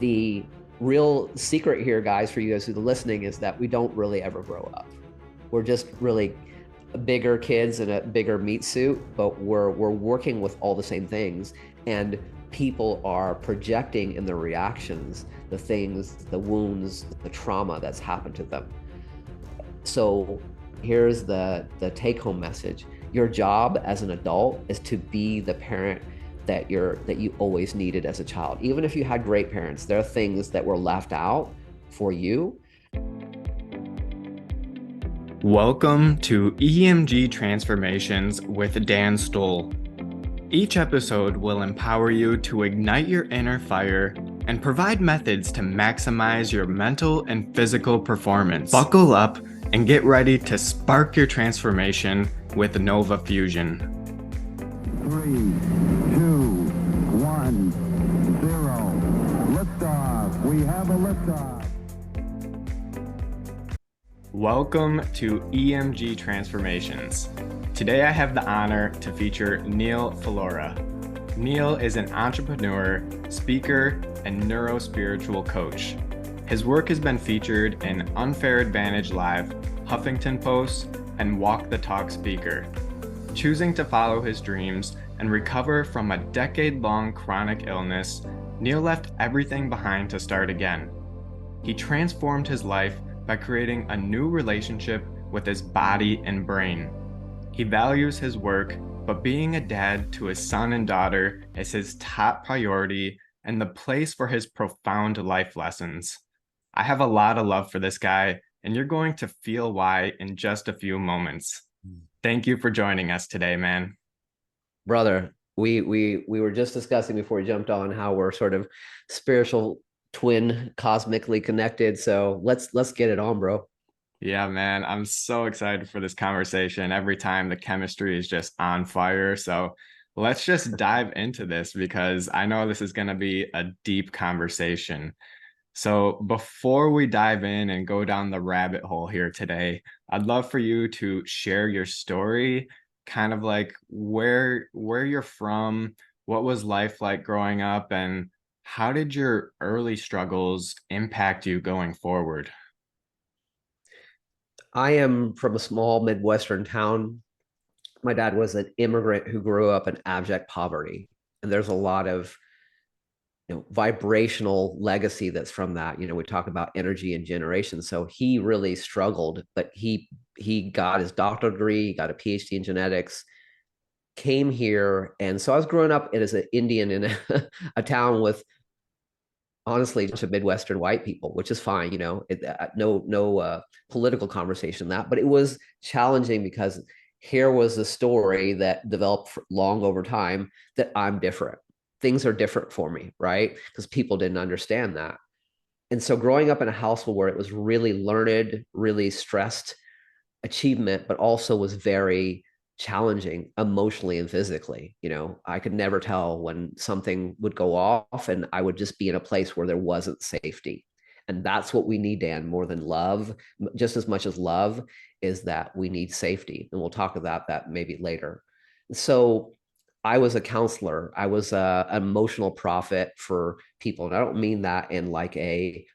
the real secret here, guys, for you guys who are listening, is that we don't really ever grow up. We're just really bigger kids in a bigger meat suit, but we're working with all the same things, and people are projecting in their reactions the things, the wounds, the trauma that's happened to them. So here's the take home message. Your job as an adult is to be the parent that you always needed as a child. Even if you had great parents, there are things that were left out for you. Welcome to EMG Transformations with Dan Stoll. Each episode will empower you to ignite your inner fire and provide methods to maximize your mental and physical performance. Buckle up and get ready to spark your transformation with Nova Fusion. 3, 2, 1, 0. Liftoff. We have a liftoff. Welcome to EMG Transformations. Today I have the honor to feature Neal Phalora. Neal is an entrepreneur, speaker, and neuro-spiritual coach. His work has been featured in Unfair Advantage Live, Huffington Post, and Walk the Talk Speaker. Choosing to follow his dreams and recover from a decade-long chronic illness, Neal left everything behind to start again. He transformed his life by creating a new relationship with his body and brain. He values his work, but being a dad to his son and daughter is his top priority and the place for his profound life lessons. I have a lot of love for this guy, and you're going to feel why in just a few moments. Thank you for joining us today, man. Brother, we were just discussing before we jumped on how we're sort of spiritual twin, cosmically connected. So let's get it on, bro. Yeah, man, I'm so excited for this conversation. Every time the chemistry is just on fire. So let's just dive into this because I know this is going to be a deep conversation. So before we dive in and go down the rabbit hole here today, I'd love for you to share your story, kind of like where you're from, what was life like growing up, and how did your early struggles impact you going forward? I am from a small Midwestern town. My dad was an immigrant who grew up in abject poverty. And there's a lot of vibrational legacy that's from that. We talk about energy and generation. So he really struggled, but he got his doctorate degree, got a PhD in genetics, came here. And so I was growing up as an Indian in a town with honestly to Midwestern white people, which is fine, no political conversation that, but it was challenging because here was a story that developed long over time that I'm different. Things are different for me, right? Because people didn't understand that. And so growing up in a household where it was really learned, really stressed achievement, but also was very challenging emotionally and physically. I could never tell when something would go off, and I would just be in a place where there wasn't safety. And that's what we need, Dan, more than love, just as much as love, is that we need safety. And we'll talk about that maybe later. So I was a counselor. I was an emotional prophet for people. And I don't mean that in like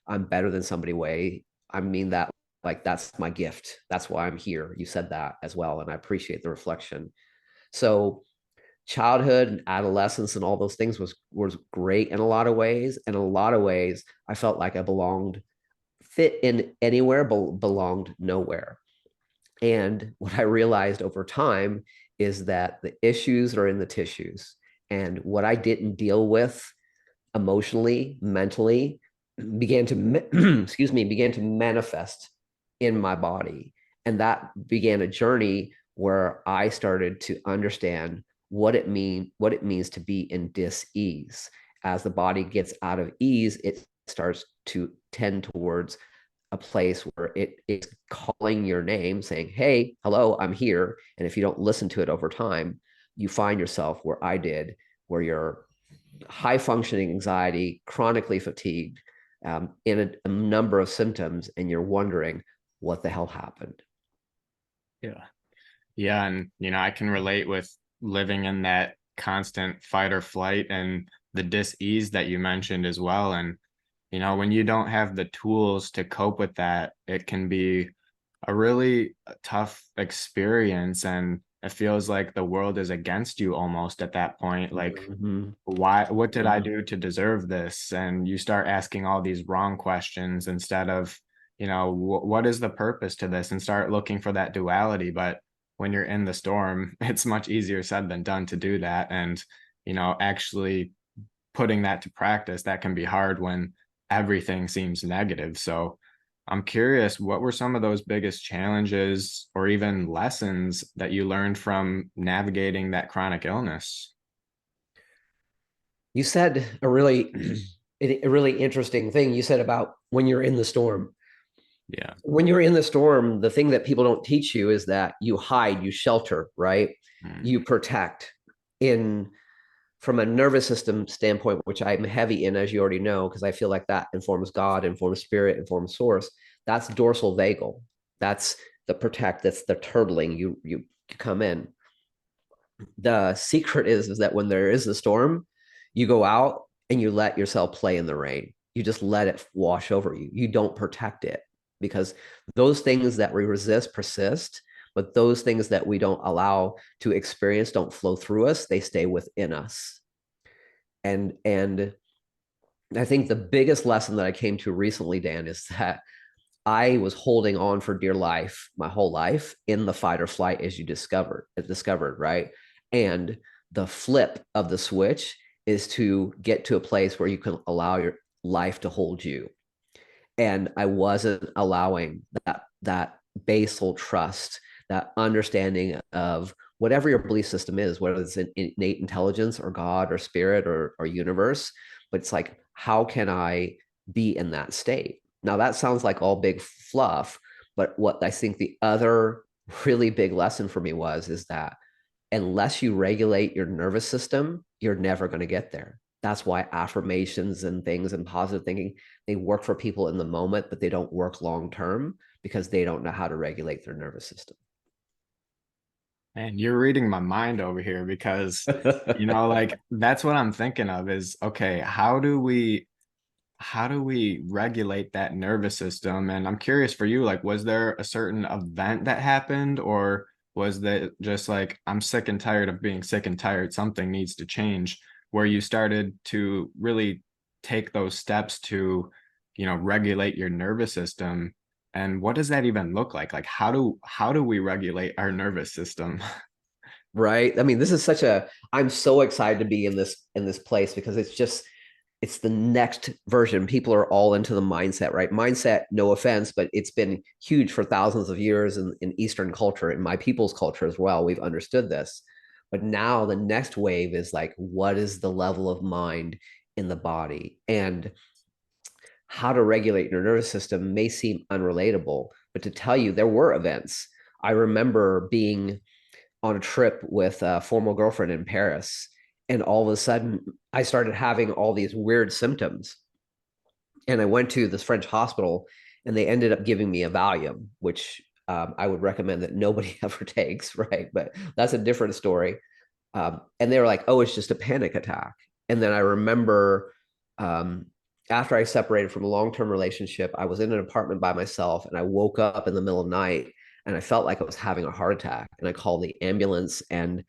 I'm better than somebody way. I mean that like that's my gift. That's why I'm here. You said that as well. And I appreciate the reflection. So childhood and adolescence and all those things was great in a lot of ways. In a lot of ways, I felt like I belonged, fit in anywhere, but belonged nowhere. And what I realized over time is that the issues are in the tissues. And what I didn't deal with emotionally, mentally, began to began to manifest in my body. And that began a journey where I started to understand what it means to be in dis-ease. As the body gets out of ease, it starts to tend towards a place where it is calling your name, saying, hey, hello, I'm here. And if you don't listen to it over time, you find yourself where I did, where you're high functioning anxiety, chronically fatigued, in a number of symptoms, and you're wondering what the hell happened. Yeah. Yeah. And, I can relate with living in that constant fight or flight and the dis-ease that you mentioned as well. And you know, when you don't have the tools to cope with that, it can be a really tough experience. And it feels like the world is against you almost at that point. Like, Mhm. what did I Mhm. do to deserve this? And you start asking all these wrong questions instead of, you know, what is the purpose to this, and start looking for that duality. But when you're in the storm, it's much easier said than done to do that. And, you know, actually putting that to practice, that can be hard when everything seems negative. So I'm curious, what were some of those biggest challenges or even lessons that you learned from navigating that chronic illness? You said a really a really interesting thing. You said about when you're in the storm. Yeah. When you're in the storm, the thing that people don't teach you is that you hide, you shelter, right? Mm. You protect. In From a nervous system standpoint, which I'm heavy in, as you already know, because I feel like that informs God, informs spirit, informs source. That's dorsal vagal. That's the protect. That's the turtling. You come in. The secret is that when there is a storm, you go out and you let yourself play in the rain. You just let it wash over you. You don't protect it, because those things that we resist persist, but those things that we don't allow to experience don't flow through us. They stay within us. And I think the biggest lesson that I came to recently, Dan, is that I was holding on for dear life my whole life in the fight or flight, as you discovered, right? And the flip of the switch is to get to a place where you can allow your life to hold you. And I wasn't allowing that basal trust, that understanding of whatever your belief system is, whether it's an innate intelligence or God or spirit or universe. But it's like, how can I be in that state? Now that sounds like all big fluff, but what I think the other really big lesson for me is that unless you regulate your nervous system, you're never going to get there. That's why affirmations and things and positive thinking, they work for people in the moment, but they don't work long term because they don't know how to regulate their nervous system. And you're reading my mind over here because, you know, like that's what I'm thinking of is, okay, how do we regulate that nervous system? And I'm curious for you, like, was there a certain event that happened, or was that just like, I'm sick and tired of being sick and tired, something needs to change, where you started to really take those steps to, you know, regulate your nervous system? And what does that even look like? Like, how do we regulate our nervous system? Right? I mean, this is such a I'm so excited to be in this place because it's the next version. People are all into the mindset, right? Mindset, no offense, but it's been huge for thousands of years in Eastern culture, in my people's culture as well. We've understood this. But now the next wave is like, what is the level of mind in the body? And how to regulate your nervous system may seem unrelatable, but to tell you, there were events. I remember being on a trip with a former girlfriend in Paris, and all of a sudden I started having all these weird symptoms. And I went to this French hospital, and they ended up giving me a Valium, which I would recommend that nobody ever takes, right? But that's a different story. And they were like, "Oh, it's just a panic attack." And then I remember, um, after I separated from a long-term relationship, I was in an apartment by myself, and I woke up in the middle of the night, and I felt like I was having a heart attack, and I called the ambulance. And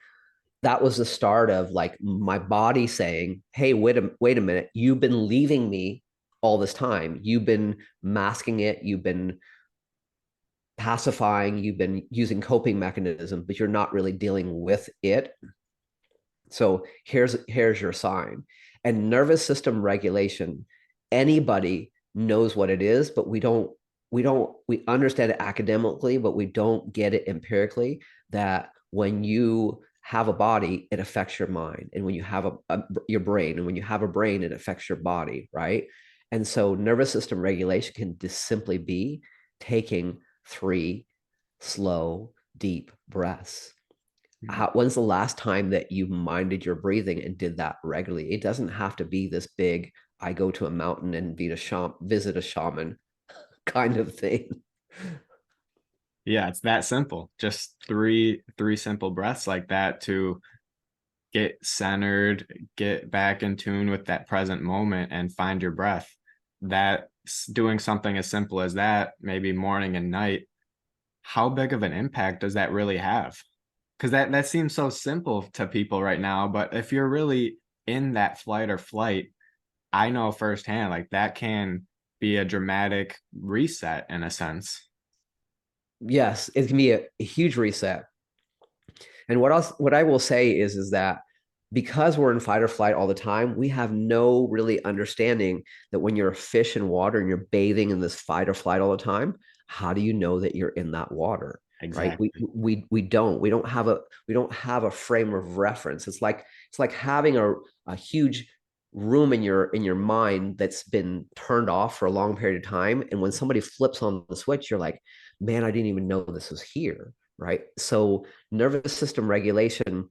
that was the start of like my body saying, "Hey, wait a minute, you've been leaving me all this time. You've been masking it. You've been pacifying. You've been using coping mechanisms, but you're not really dealing with it. So here's your sign." And nervous system regulation, anybody knows what it is, but we understand it academically, but we don't get it empirically, that when you have a body, it affects your mind. And when you have your brain, and when you have a brain, it affects your body, right? And so nervous system regulation can just simply be taking 3 slow, deep breaths. When's the last time that you minded your breathing and did that regularly? It doesn't have to be this big, I go to a mountain and visit a shaman kind of thing. Yeah, it's that simple. Just three simple breaths like that to get centered, get back in tune with that present moment and find your breath. that doing something as simple as that, maybe morning and night, how big of an impact does that really have? Because that seems so simple to people right now, but if you're really in that flight or flight, I know firsthand, like that can be a dramatic reset in a sense. Yes, it can be a huge reset. And what I will say is that because we're in fight or flight all the time, we have no really understanding that when you're a fish in water and you're bathing in this fight or flight all the time, how do you know that you're in that water? Right? Exactly. We don't have a frame of reference. It's like having a huge room in your mind that's been turned off for a long period of time. And when somebody flips on the switch, you're like, man, I didn't even know this was here. Right. So nervous system regulation,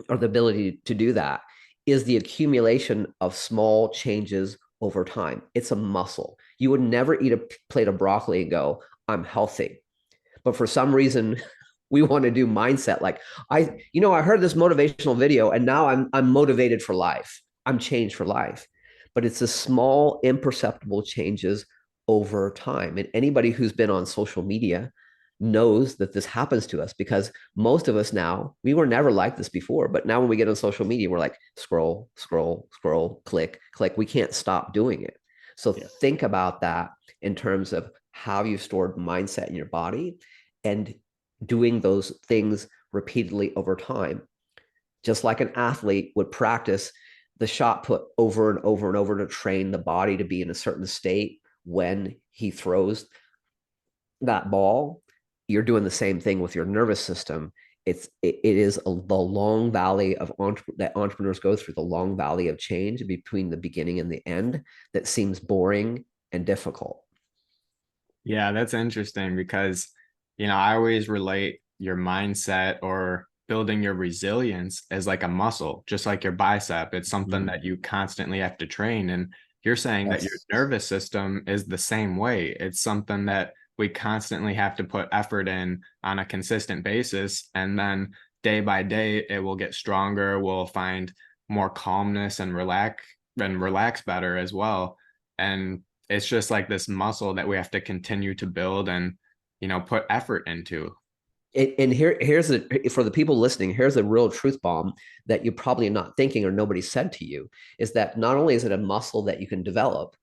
or the ability to do that, is the accumulation of small changes over time. It's a muscle. You would never eat a plate of broccoli and go, I'm healthy. But for some reason, we want to do mindset. Like I heard this motivational video and now I'm motivated for life. I'm changed for life. But it's the small, imperceptible changes over time. And anybody who's been on social media knows that this happens to us, because most of us now, we were never like this before, but now when we get on social media, we're like scroll, scroll, scroll, click, click. We can't stop doing it. So Yeah. think about that in terms of how you stored mindset in your body and doing those things repeatedly over time. Just like an athlete would practice the shot put over and over and over to train the body to be in a certain state when he throws that ball, you're doing the same thing with your nervous system. It is the long valley of that entrepreneurs go through, the long valley of change between the beginning and the end, that seems boring and difficult. Yeah, that's interesting because, I always relate your mindset or building your resilience as like a muscle, just like your bicep. It's something Mm. that you constantly have to train. And you're saying that your Yes. nervous system is the same way. It's something that we constantly have to put effort in on a consistent basis. And then day by day, it will get stronger. We'll find more calmness and relax better as well. And it's just like this muscle that we have to continue to build and put effort into. And here's for the people listening, here's a real truth bomb that you're probably not thinking or nobody said to you, is that not only is it a muscle that you can develop,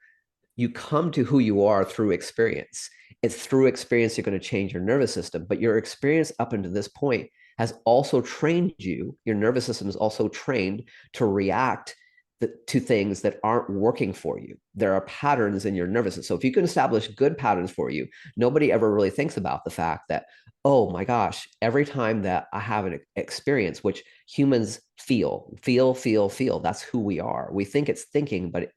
you come to who you are through experience. It's through experience you're going to change your nervous system, but your experience up until this point has also trained you. Your nervous system is also trained to react to things that aren't working for you. There are patterns in your nervous system. So if you can establish good patterns for you, nobody ever really thinks about the fact that, oh my gosh, every time that I have an experience, which humans feel, that's who we are. We think it's thinking, but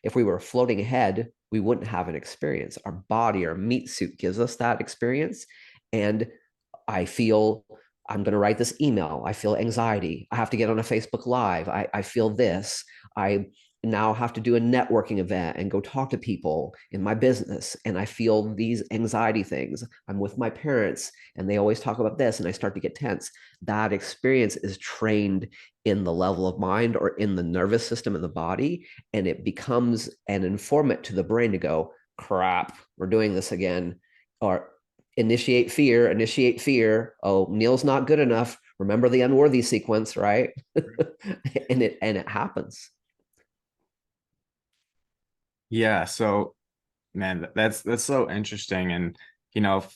if we were floating ahead, we wouldn't have an experience. Our body, our meat suit gives us that experience. And I feel I'm going to write this email. I feel anxiety. I have to get on a Facebook Live. I feel this. I now have to do a networking event and go talk to people in my business. And I feel these anxiety things. I'm with my parents and they always talk about this and I start to get tense. That experience is trained in the level of mind or in the nervous system in the body. And it becomes an informant to the brain to go, crap, we're doing this again. Or initiate fear. Oh, Neal's not good enough. Remember the unworthy sequence, right? And it happens. Yeah, so man, that's so interesting. And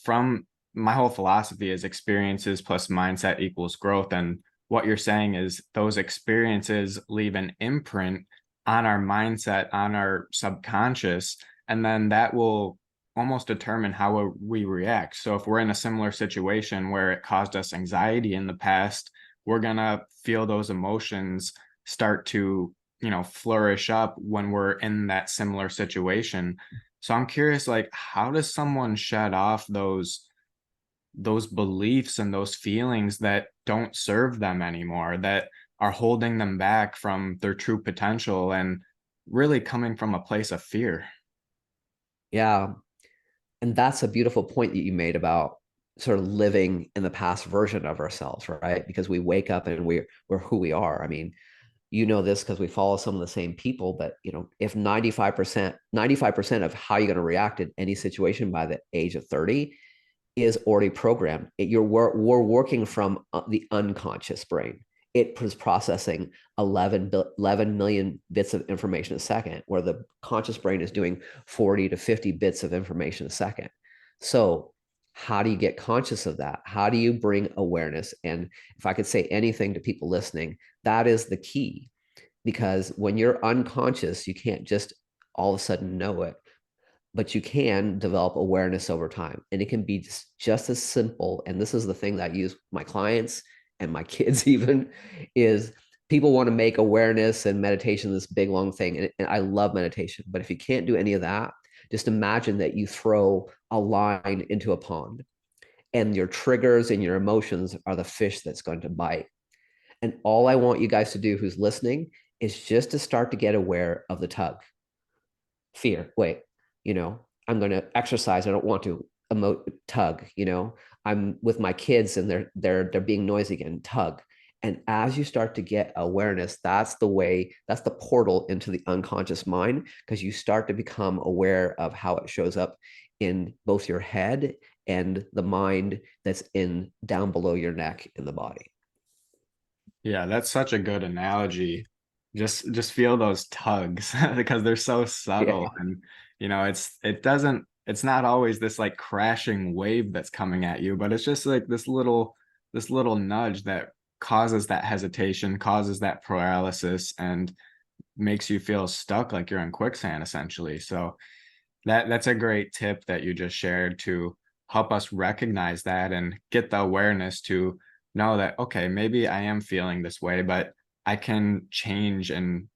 from my whole philosophy is experiences plus mindset equals growth. And what you're saying is those experiences leave an imprint on our mindset, on our subconscious, and then that will almost determine how we react. So if we're in a similar situation where it caused us anxiety in the past, we're gonna feel those emotions start to flourish up when we're in that similar situation. So I'm curious, like, how does someone shed off those beliefs and those feelings that don't serve them anymore, that are holding them back from their true potential and really coming from a place of fear? Yeah. And that's a beautiful point that you made about sort of living in the past version of ourselves, right? Because we wake up and we're who we are. I mean, you know this because we follow some of the same people, but if 95% of how you're going to react in any situation by the age of 30 is already programmed. We're working from the unconscious brain. It is processing 11 million bits of information a second, where the conscious brain is doing 40 to 50 bits of information a second. So how do you get conscious of that? How do you bring awareness? And if I could say anything to people listening, that is the key. Because when you're unconscious, you can't just all of a sudden know it, but you can develop awareness over time. And it can be just as simple. And this is the thing that I use my clients and my kids even, is people want to make awareness and meditation this big long thing. And I love meditation, but if you can't do any of that, just imagine that you throw a line into a pond and your triggers and your emotions are the fish that's going to bite. And all I want you guys to do who's listening is just to start to get aware of the tug. Fear. Wait, I'm going to exercise. I don't want to emote tug, I'm with my kids and they're being noisy again, tug. And as you start to get awareness, that's the portal into the unconscious mind, because you start to become aware of how it shows up in both your head and the mind that's in down below your neck in the body. Yeah, that's such a good analogy. Just feel those tugs because they're so Yeah. subtle, and it's not always this like crashing wave that's coming at you, but it's just like this little nudge that causes that hesitation, causes that paralysis, and makes you feel stuck like you're in quicksand essentially. So that's a great tip that you just shared to help us recognize that and get the awareness to know that, okay, maybe I am feeling this way, but I can change and,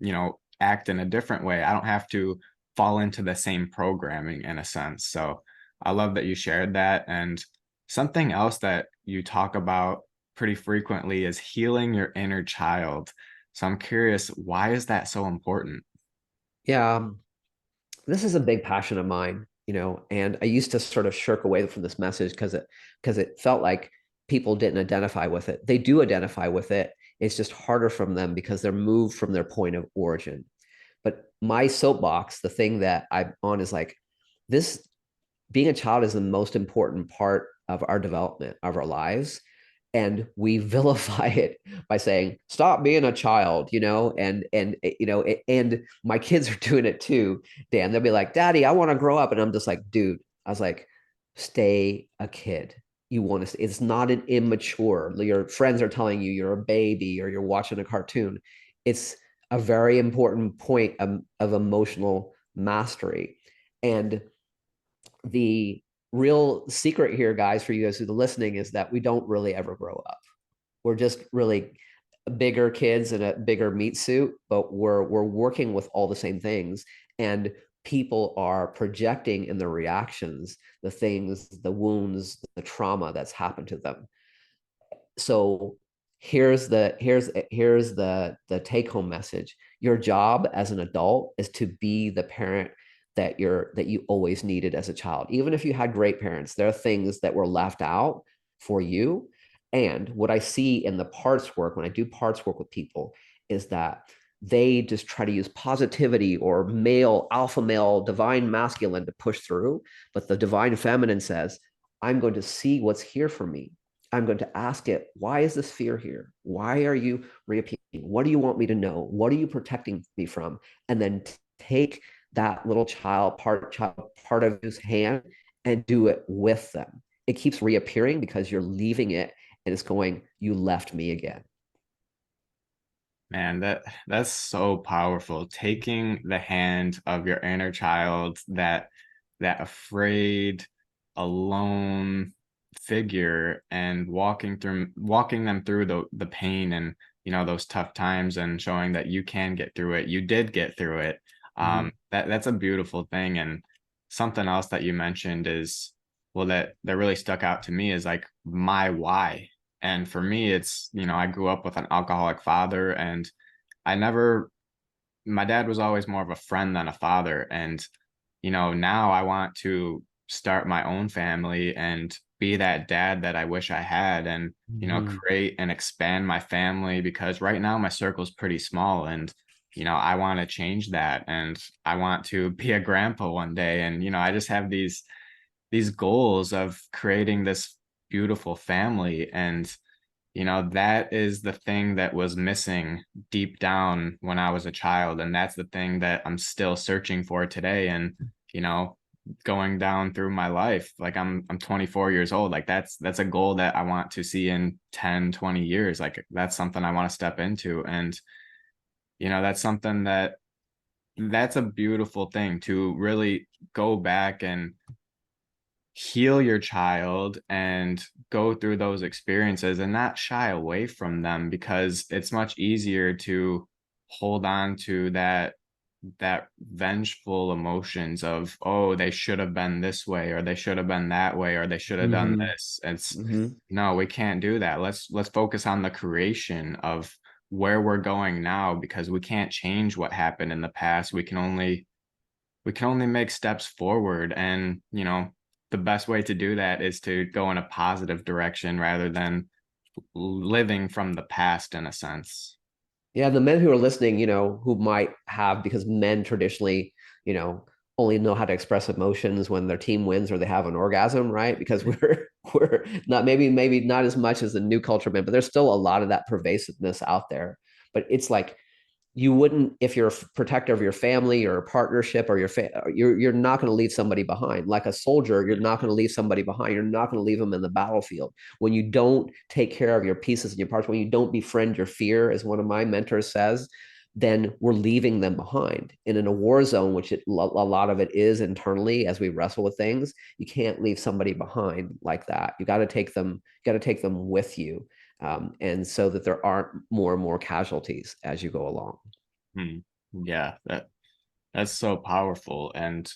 act in a different way. I don't have to fall into the same programming in a sense. So I love that you shared that. And something else that you talk about pretty frequently is healing your inner child. So I'm curious, why is that so important? Yeah. This is a big passion of mine, and I used to sort of shirk away from this message because it felt like people didn't identify with it. They do identify with it. It's just harder from them because they're moved from their point of origin. But my soapbox, the thing that I'm on, is like, this being a child is the most important part of our development of our lives, and we vilify it by saying stop being a child, and my kids are doing it too, Dan. They'll be like, daddy, I want to grow up, and I'm just like, dude, I was like, stay a kid. You want to, it's not an immature, your friends are telling you you're a baby or you're watching a cartoon. It's a very important point of emotional mastery. And the real secret here, guys, for you guys who are listening, is that we don't really ever grow up. We're just really bigger kids in a bigger meat suit, but we're working with all the same things. And people are projecting in their reactions the things, the wounds, the trauma that's happened to them. So here's the take home message. Your job as an adult is to be the parent that you always needed as a child. Even if you had great parents, there are things that were left out for you. And what I see in the parts work, when I do parts work with people, is that they just try to use positivity or male, alpha male, divine masculine to push through. But the divine feminine says, I'm going to see what's here for me. I'm going to ask it, why is this fear here? Why are you reappearing? What do you want me to know? What are you protecting me from? And then take that little part of his hand and do it with them. It keeps reappearing because you're leaving it and it's going, you left me again. Man, that's so powerful. Taking the hand of your inner child, that afraid, alone figure, and walking them through the pain and those tough times, and showing that you can get through it. You did get through it. Mm-hmm. That's a beautiful thing. And something else that you mentioned is, well, that really stuck out to me is like my why. And for me, it's, I grew up with an alcoholic father, and I never, my dad was always more of a friend than a father. And, now I want to start my own family and be that dad that I wish I had, and, Mhm. create and expand my family, because right now my circle's pretty small, and, I want to change that, and I want to be a grandpa one day. And, I just have these goals of creating this beautiful family. And, that is the thing that was missing deep down when I was a child. And that's the thing that I'm still searching for today. And, you know, going down through my life, like I'm 24 years old. Like that's a goal that I want to see in 10, 20 years. Like that's something I want to step into. And, that's something that's a beautiful thing to really go back and heal your child and go through those experiences and not shy away from them, because it's much easier to hold on to that vengeful emotions of, oh, they should have been this way, or they should have been that way, or they should have done Mhm. this. It's Mhm. no, we can't do that. Let's focus on the creation of where we're going now, because we can't change what happened in the past. We can only make steps forward. And the best way to do that is to go in a positive direction rather than living from the past, in a sense. Yeah, the men who are listening, who might have, because men traditionally, you know, only know how to express emotions when their team wins or they have an orgasm, right? Because we're not, maybe not as much as the new culture men, but there's still a lot of that pervasiveness out there. But it's like you wouldn't, if you're a protector of your family or a partnership or you're not going to leave somebody behind. Like a soldier, you're not going to leave somebody behind. You're not going to leave them in the battlefield. When you don't take care of your pieces and your parts, when you don't befriend your fear, as one of my mentors says, then we're leaving them behind. And in a war zone, which a lot of it is internally as we wrestle with things, you can't leave somebody behind like that. You got to take them with you, and so that there aren't more and more casualties as you go along. Hmm. Yeah, that's so powerful. And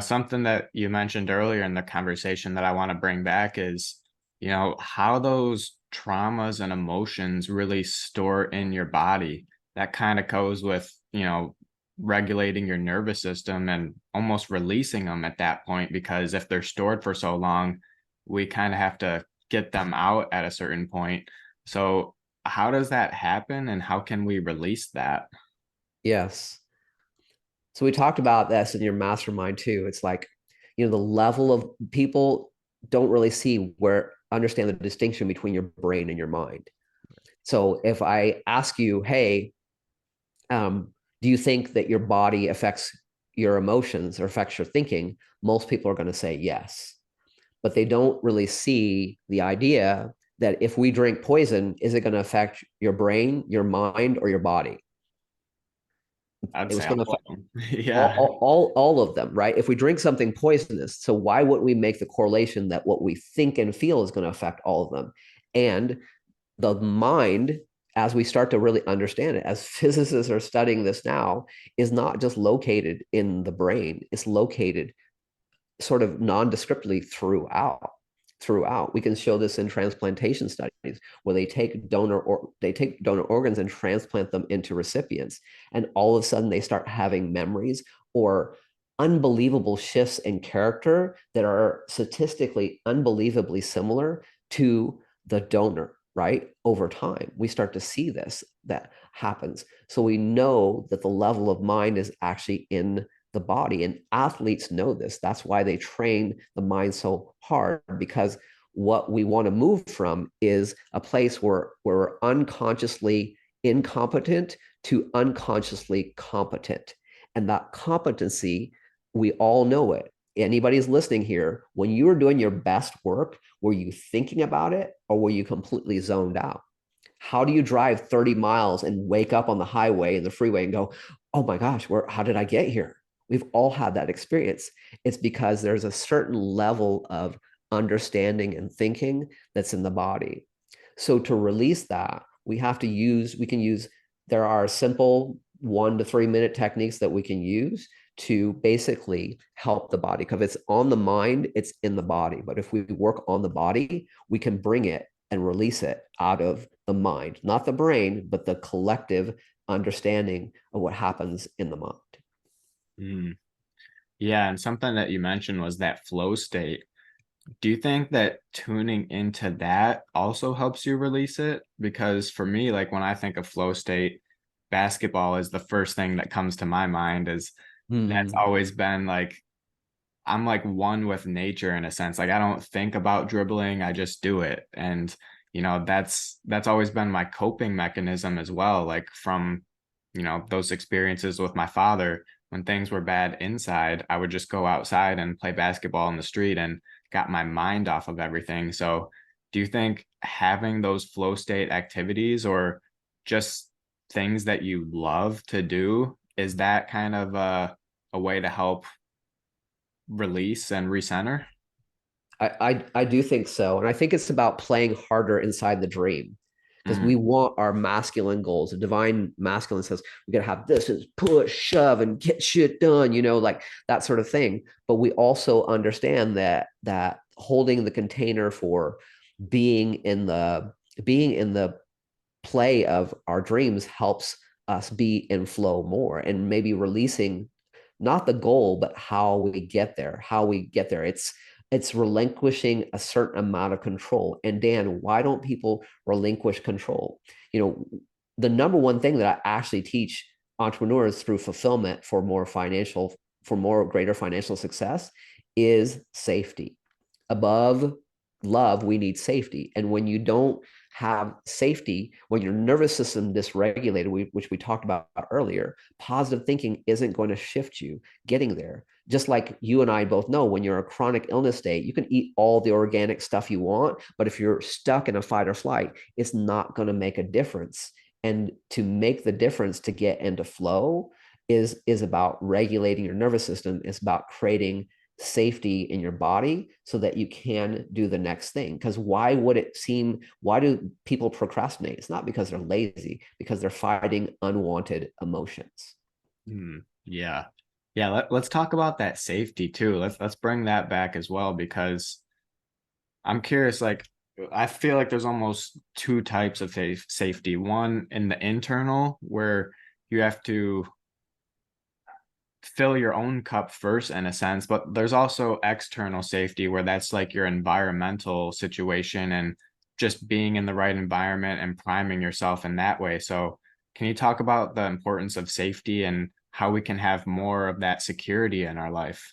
something that you mentioned earlier in the conversation that I want to bring back is, how those traumas and emotions really store in your body. That kind of goes with, regulating your nervous system and almost releasing them at that point, because if they're stored for so long, we kind of have to get them out at a certain point. So, how does that happen, and how can we release that? Yes. So we talked about this in your mastermind too. It's like, the level of people don't really see where understand the distinction between your brain and your mind. So if I ask you, hey, do you think that your body affects your emotions or affects your thinking? Most people are going to say yes, but they don't really see the idea that if we drink poison, is it going to affect your brain, your mind, or your body? I'd It was say going to all affect of them. Yeah. all of them, right? If we drink something poisonous, so why wouldn't we make the correlation that what we think and feel is going to affect all of them? And the mind, as we start to really understand it, as physicists are studying this now, is not just located in the brain, it's located sort of nondescriptly throughout. We can show this in transplantation studies where they take donor organs and transplant them into recipients, and all of a sudden they start having memories or unbelievable shifts in character that are statistically unbelievably similar to the donor, right? Over time we start to see this that happens, so we know that the level of mind is actually in the body. And athletes know this. That's why they train the mind so hard, because what we want to move from is a place where we're unconsciously incompetent to unconsciously competent. And that competency, we all know it. Anybody's listening here, when you were doing your best work, were you thinking about it or were you completely zoned out? How do you drive 30 miles and wake up on the highway and the freeway and go, oh my gosh, how did I get here? We've all had that experience. It's because there's a certain level of understanding and thinking that's in the body. So to release that, we can use, there are simple 1 to 3 minute techniques that we can use to basically help the body. Because if it's on the mind, it's in the body. But if we work on the body, we can bring it and release it out of the mind, not the brain, but the collective understanding of what happens in the mind. Mm. Yeah, and something that you mentioned was that flow state. Do you think that tuning into that also helps you release it? Because for me, like when I think of flow state, basketball is the first thing that comes to my mind. Is That's Hmm. always been like I'm like one with nature in a sense. Like I don't think about dribbling, I just do it. And that's always been my coping mechanism as well. Like from, those experiences with my father, when things were bad inside, I would just go outside and play basketball in the street and got my mind off of everything. So do you think having those flow state activities or just things that you love to do, is that kind of a way to help release and recenter? I do think so. And I think it's about playing harder inside the dream because we Mm, want our masculine goals. The divine masculine says we got to have this is push, shove, and get shit done, like that sort of thing. But we also understand that holding the container for being in the being in the play of our dreams helps us be in flow more and maybe releasing not the goal but how we get there. It's relinquishing a certain amount of control. And Dan, why don't people relinquish control? The number one thing that I actually teach entrepreneurs through fulfillment for more greater financial success is safety. Above love, we need safety. And when you don't have safety, when your nervous system dysregulated, which we talked about earlier, positive thinking isn't going to shift you getting there. Just like you and I both know, when you're in a chronic illness state, you can eat all the organic stuff you want, but if you're stuck in a fight or flight, it's not going to make a difference. And to make the difference, to get into flow, is about regulating your nervous system. It's about creating safety in your body so that you can do the next thing. Because why do people procrastinate? It's not because they're lazy, because they're fighting unwanted emotions. yeah. Yeah, let's talk about that safety too. Let's bring that back as well because I'm curious, like I feel like there's almost two types of safety. One in the internal where you have to fill your own cup first in a sense, but there's also external safety where that's like your environmental situation and just being in the right environment and priming yourself in that way. So, can you talk about the importance of safety and how we can have more of that security in our life?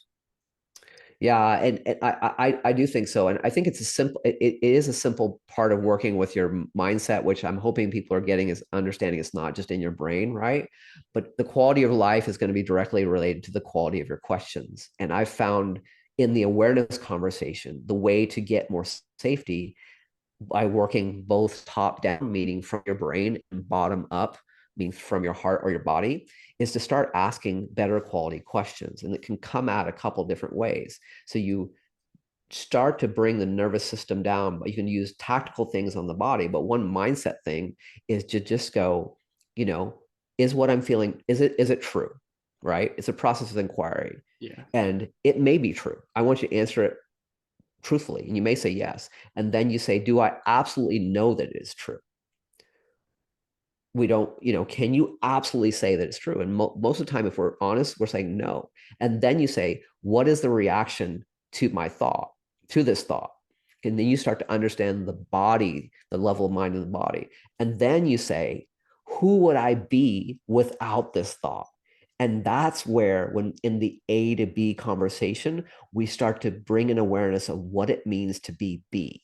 Yeah, and I do think so, and I think it is a simple part of working with your mindset, which I'm hoping people are getting is understanding it's not just in your brain, right? But the quality of life is going to be directly related to the quality of your questions. And I've found in the awareness conversation, the way to get more safety by working both top down, meaning from your brain, and bottom up, meaning from your heart or your body, is to start asking better quality questions. And it can come out a couple different ways. So you start to bring the nervous system down, but you can use tactical things on the body. But one mindset thing is to just go, you know, is what I'm feeling, is it true? Right? It's a process of inquiry. Yeah. And it may be true. I want you to answer it truthfully. And you may say yes. And then you say, do I absolutely know that it is true? We don't, can you absolutely say that it's true? And most of the time, if we're honest, we're saying no. And then you say, what is the reaction to my thought, to this thought? And then you start to understand the body, the level of mind of the body. And then you say, who would I be without this thought? And that's where, when in the A to B conversation, we start to bring an awareness of what it means to be B,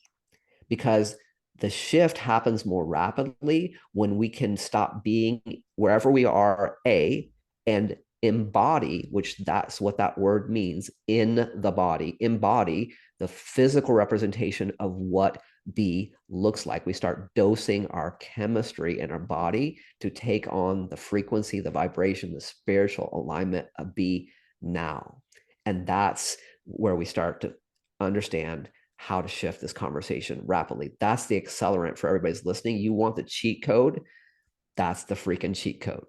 because the shift happens more rapidly when we can stop being wherever we are, A, and embody, which that's what that word means, in the body, embody the physical representation of what B looks like. We start dosing our chemistry in our body to take on the frequency, the vibration, the spiritual alignment of B now. And that's where we start to understand how to shift this conversation rapidly. That's the accelerant for everybody's listening. You want the cheat code? That's the freaking cheat code.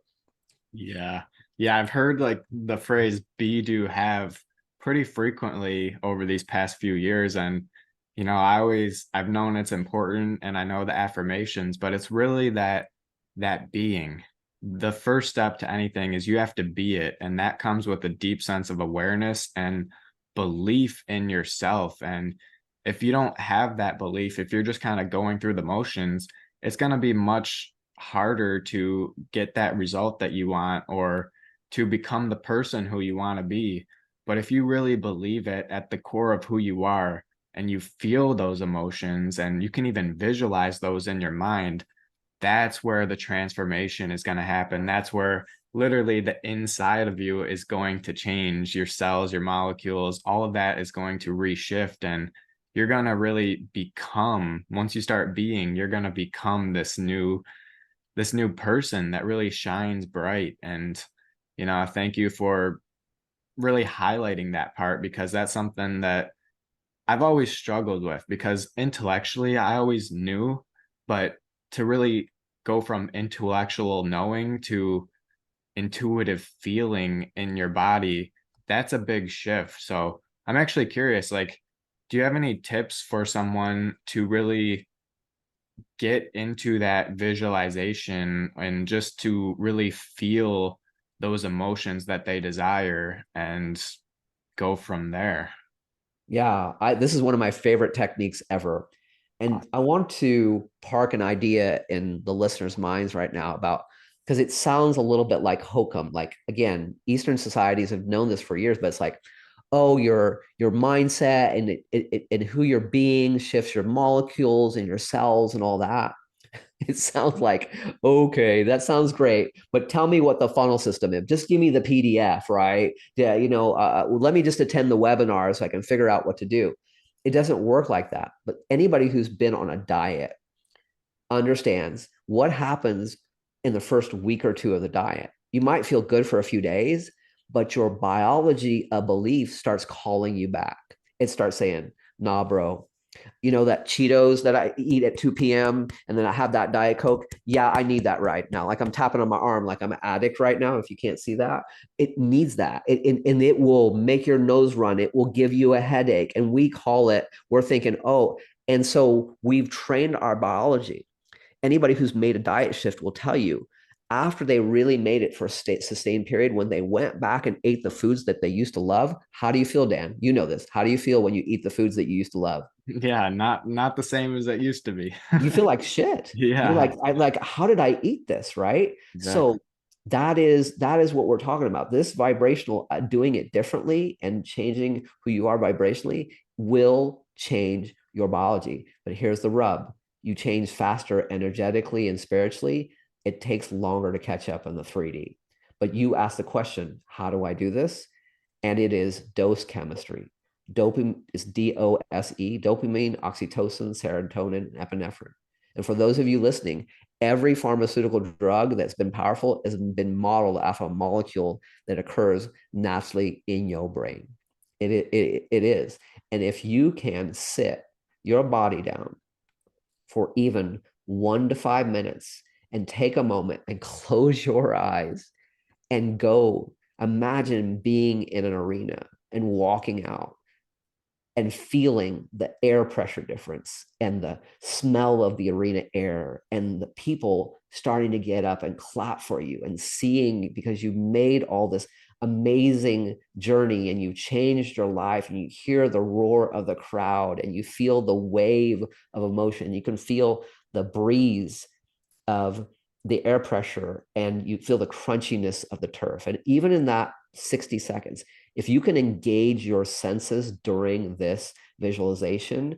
Yeah. Yeah, I've heard like the phrase be do have pretty frequently over these past few years. And, I've known it's important and I know the affirmations, but it's really that being. The first step to anything is you have to be it. And that comes with a deep sense of awareness and belief in yourself. And if you don't have that belief, if you're just kind of going through the motions, it's going to be much harder to get that result that you want or to become the person who you want to be. But if you really believe it at the core of who you are and you feel those emotions and you can even visualize those in your mind, that's where the transformation is going to happen. That's where literally the inside of you is going to change. Your cells, your molecules, all of that is going to reshift, and you're going to really become, once you start being, you're going to become this new person that really shines bright. And thank you for really highlighting that part, because that's something that I've always struggled with, because intellectually I always knew, but to really go from intellectual knowing to intuitive feeling in your body, that's a big shift. So I'm actually curious, like, do you have any tips for someone to really get into that visualization and just to really feel those emotions that they desire and go from there? Yeah, this is one of my favorite techniques ever. And I want to park an idea in the listeners' minds right now about, because it sounds a little bit like hokum. Like, again, Eastern societies have known this for years, but it's like, oh, your mindset and and who you're being shifts your molecules and your cells and all that. It sounds like, okay, that sounds great, but tell me what the funnel system is. Just give me the PDF, right? Yeah, let me just attend the webinar so I can figure out what to do. It doesn't work like that. But anybody who's been on a diet understands what happens in the first week or two of the diet. You might feel good for a few days, but your biology of belief starts calling you back. It starts saying, nah, bro, that Cheetos that I eat at 2 p.m. and then I have that Diet Coke. Yeah, I need that right now. Like I'm tapping on my arm, like I'm an addict right now. If you can't see that, it needs that. And it will make your nose run. It will give you a headache. And we're thinking, oh, and so we've trained our biology. Anybody who's made a diet shift will tell you after they really made it for a sustained period, when they went back and ate the foods that they used to love, how do you feel, Dan? You know this. How do you feel when you eat the foods that you used to love? Yeah, not the same as it used to be. You feel like shit. You're Yeah, like, how did I eat this? Right. exactly. So that is what we're talking about. This vibrational, doing it differently and changing who you are vibrationally will change your biology. But here's the rub. You change faster energetically and spiritually. It takes longer to catch up in the 3D. But you ask the question, how do I do this? And it is dose chemistry. Dopamine is DOSE, dopamine, oxytocin, serotonin, and epinephrine. And for those of you listening, every pharmaceutical drug that's been powerful has been modeled off a molecule that occurs naturally in your brain. It is. And if you can sit your body down for even 1 to 5 minutes and take a moment and close your eyes and go imagine being in an arena and walking out and feeling the air pressure difference and the smell of the arena air and the people starting to get up and clap for you and seeing, because you made all this amazing journey and you changed your life, and you hear the roar of the crowd and you feel the wave of emotion. You can feel the breeze of the air pressure and you feel the crunchiness of the turf. And even in that 60 seconds, if you can engage your senses during this visualization,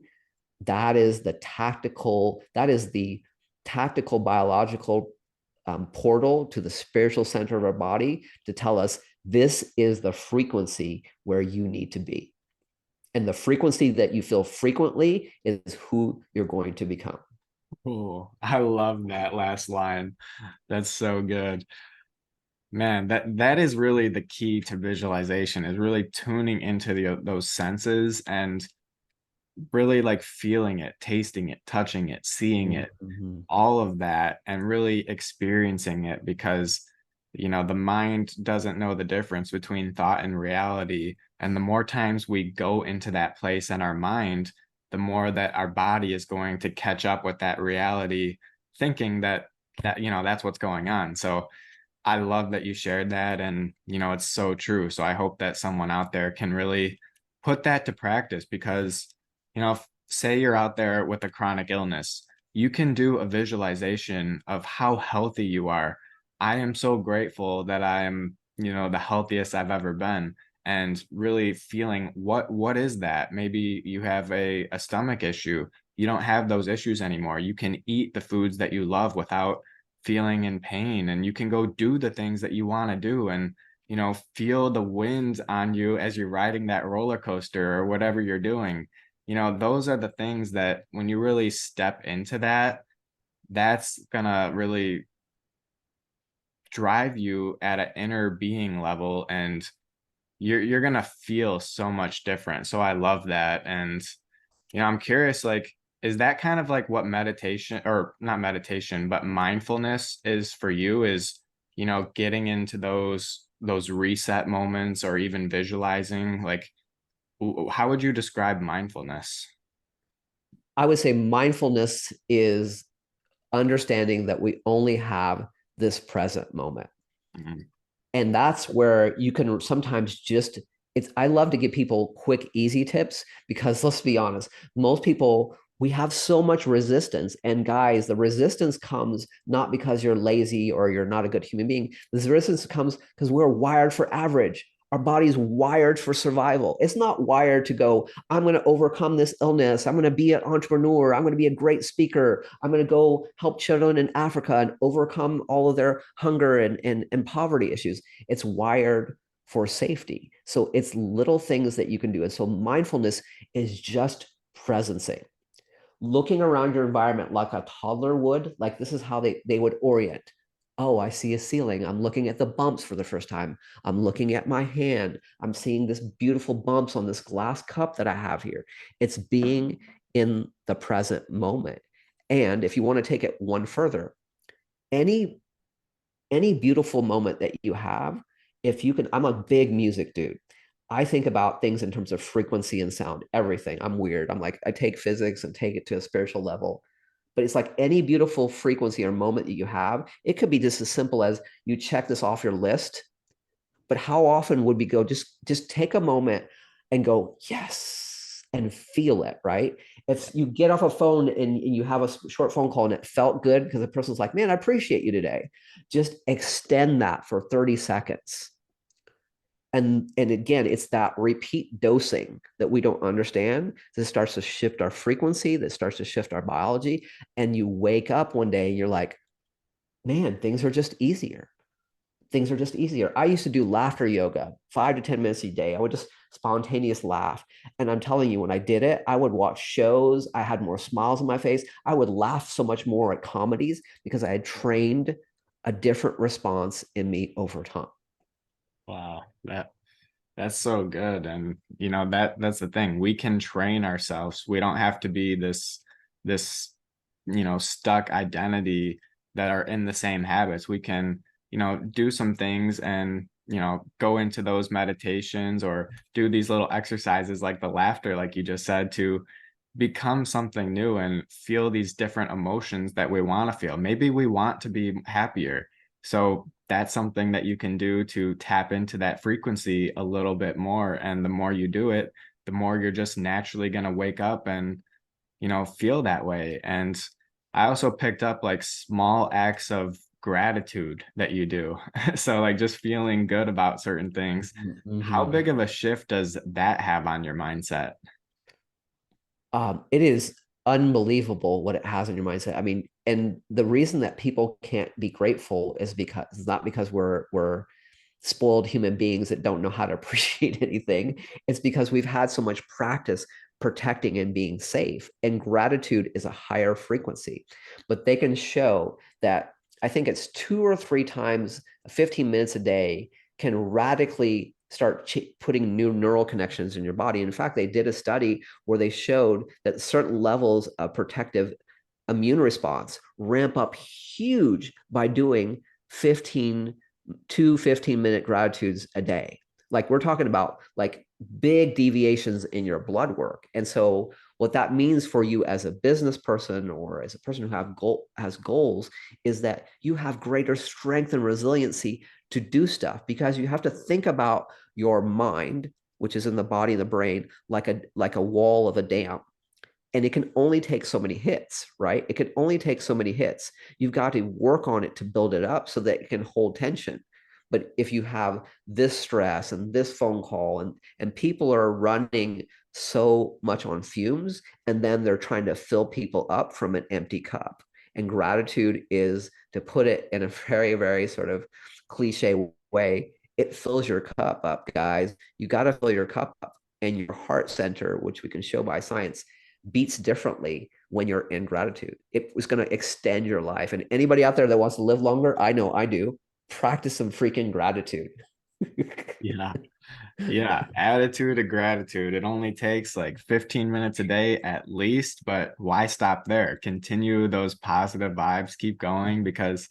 that is the tactical biological portal to the spiritual center of our body to tell us this is the frequency where you need to be. And the frequency that you feel frequently is who you're going to become. Cool. I love that last line. That's so good. Man, that is really the key to visualization, is really tuning into those senses and really like feeling it, tasting it, touching it, seeing it, Mm-hmm. all of that, and really experiencing it, because the mind doesn't know the difference between thought and reality. And the more times we go into that place in our mind, the more that our body is going to catch up with that reality, thinking that that's what's going on. So I love that you shared that, and it's so true. So I hope that someone out there can really put that to practice, because say you're out there with a chronic illness, you can do a visualization of how healthy you are. I am so grateful that I am, the healthiest I've ever been. And really feeling what is that? Maybe you have a stomach issue. You don't have those issues anymore. You can eat the foods that you love without feeling in pain, and you can go do the things that you want to do, and feel the wind on you as you're riding that roller coaster or whatever you're doing. Those are the things that when you really step into that, that's gonna really drive you at an inner being level, and you're gonna feel so much different. So I love that. And I'm curious, like, is that kind of like what meditation, or not meditation, but mindfulness is for you? Is getting into those reset moments, or even visualizing, like, how would you describe mindfulness? I would say mindfulness is understanding that we only have this present moment. Mhm. And that's where you can sometimes just, it's, I love to give people quick, easy tips because let's be honest, most people, we have so much resistance. And guys, the resistance comes not because you're lazy or you're not a good human being. This resistance comes because we're wired for average. Our body's wired for survival. It's not wired to go, I'm going to overcome this illness. I'm going to be an entrepreneur. I'm going to be a great speaker. I'm going to go help children in Africa and overcome all of their hunger and poverty issues. It's wired for safety. So it's little things that you can do. And so mindfulness is just presencing, looking around your environment like a toddler would. Like this is how they would orient. Oh, I see a ceiling. I'm looking at the bumps for the first time. I'm looking at my hand. I'm seeing this beautiful bumps on this glass cup that I have here. It's being in the present moment. And if you want to take it one further, any any beautiful moment that you have, if you can, I'm a big music dude. I think about things in terms of frequency and sound, everything. I'm weird. I'm like, I take physics and take it to a spiritual level. But it's like any beautiful frequency or moment that you have, it could be just as simple as you check this off your list. But how often would we go just take a moment and go, yes, and feel it, right? If you get off a phone and you have a short phone call and it felt good because the person's like, man, I appreciate you today. Just extend that for 30 seconds. And again, it's that repeat dosing that we don't understand. This starts to shift our frequency, that starts to shift our biology. And you wake up one day and you're like, man, things are just easier. Things are just easier. I used to do laughter yoga 5 to 10 minutes a day. I would just spontaneous laugh. And I'm telling you, when I did it, I would watch shows. I had more smiles on my face. I would laugh so much more at comedies because I had trained a different response in me over time. Wow, that's so good. And that's the thing. We can train ourselves. We don't have to be this stuck identity that are in the same habits. We can, do some things and, go into those meditations or do these little exercises like the laughter, like you just said, to become something new and feel these different emotions that we want to feel. Maybe we want to be happier. So that's something that you can do to tap into that frequency a little bit more. And the more you do it, the more you're just naturally going to wake up and, feel that way. And I also picked up like small acts of gratitude that you do. So like just feeling good about certain things. How Mm-hmm. big of a shift does that have on your mindset? It is unbelievable what it has on your mindset. I mean, and the reason that people can't be grateful is because it's not because we're spoiled human beings that don't know how to appreciate anything. It's because we've had so much practice protecting and being safe. And gratitude is a higher frequency. But they can show that I think it's 2 or 3 times 15 minutes a day can radically start putting new neural connections in your body. In fact, they did a study where they showed that certain levels of protective immune response ramp up huge by doing 15-minute gratitudes a day. Like we're talking about like big deviations in your blood work. And so what that means for you as a business person or as a person who has goals is that you have greater strength and resiliency to do stuff because you have to think about your mind, which is in the body and the brain, like a wall of a dam. and it can only take so many hits, right? It can only take so many hits. You've got to work on it to build it up so that it can hold tension. But if you have this stress and this phone call, and people are running so much on fumes, and then they're trying to fill people up from an empty cup. And gratitude is, to put it in a very, very sort of cliche way, it fills your cup up, guys. You got to fill your cup up. And your heart center, which we can show by science, beats differently when you're in gratitude. It was going to extend your life. And anybody out there that wants to live longer, I know I do, practice some freaking gratitude. Yeah. Yeah, attitude of gratitude. It only takes like 15 minutes a day at least, but why stop there? Continue those positive vibes, keep going, because,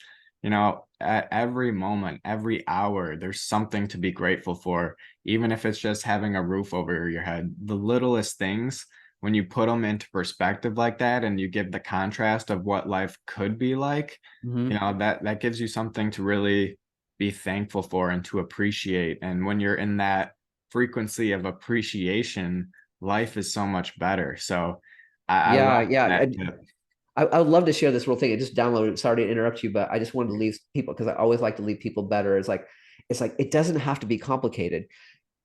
at every moment, every hour, there's something to be grateful for, even if it's just having a roof over your head. The littlest things, when you put them into perspective like that and you give the contrast of what life could be like, Mm-hmm. that gives you something to really be thankful for and to appreciate. And when you're in that frequency of appreciation, life is so much better. So I Yeah, love yeah. that tip. I would love to share this real thing. I just downloaded it. Sorry to interrupt you, but I just wanted to leave people, because I always like to leave people better. It's like it doesn't have to be complicated.